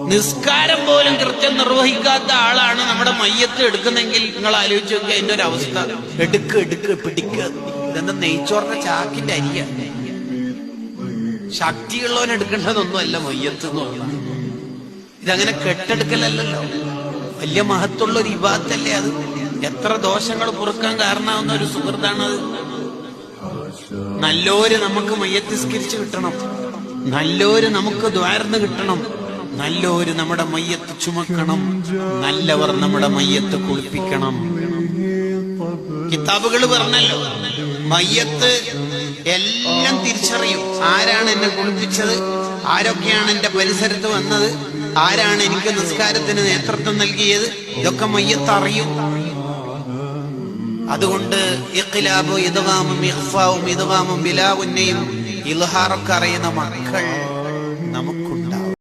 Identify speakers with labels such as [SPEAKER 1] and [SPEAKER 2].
[SPEAKER 1] നിസ്കാരം പോലും കൃത്യം നിർവഹിക്കാത്ത ആളാണ് നമ്മുടെ മയ്യത്ത് എടുക്കുന്നെങ്കിൽ നിങ്ങൾ ആലോചിച്ച് നോക്കുക അതിന്റെ ഒരു അവസ്ഥ. എടുക്ക് പിടിക്കുക. ഇതെന്താ നെയ്ച്ചോറിന്റെ ചാക്കിന്റെ അരിയ. ശക്തിയുള്ളവൻ എടുക്കേണ്ടതൊന്നുമല്ല മയ്യത്ത് എന്ന് പറഞ്ഞാൽ. ഇതങ്ങനെ കെട്ടെടുക്കലല്ലോ, വലിയ മഹത്വമുള്ള ഒരു ഇബാദത്തല്ലേ അത്. എത്ര ദോഷങ്ങൾ പൊറുക്കാൻ കാരണമാവുന്ന ഒരു സുഹൃത്താണത്. നല്ലോര് നമുക്ക് മയ്യത്തിസ്കരിച്ച് കിട്ടണം, നല്ലോര് നമുക്ക് ദ്വാർന്ന് കിട്ടണം, നല്ലോര് നമ്മുടെ മയ്യത്ത് ചുമക്കണം, നല്ലവർ നമ്മുടെ മയ്യത്ത് കുളിപ്പിക്കണം. കിതാബുകൾ പറഞ്ഞല്ലോ, മയ്യത്ത് എല്ലാം തിരിച്ചറിയും. ആരാണ് എന്നെ കുളിപ്പിച്ചത്, ആരൊക്കെയാണ് എന്റെ പരിസരത്ത് വന്നത്, ആരാണ് എനിക്ക് നിസ്കാരത്തിന് നേതൃത്വം നൽകിയത്, ഇതൊക്കെ മയ്യത്ത് അറിയും. അതുകൊണ്ട് ഇഖ്ലാബും ഇദ്ഗാമും ഇഖ്ഫാവും ഇദ്ഗാമും ബിലാ ഉന്നയും ഇൽഹാറൊക്കെ അറിയുന്ന മക്കൾ നമുക്കുണ്ട്.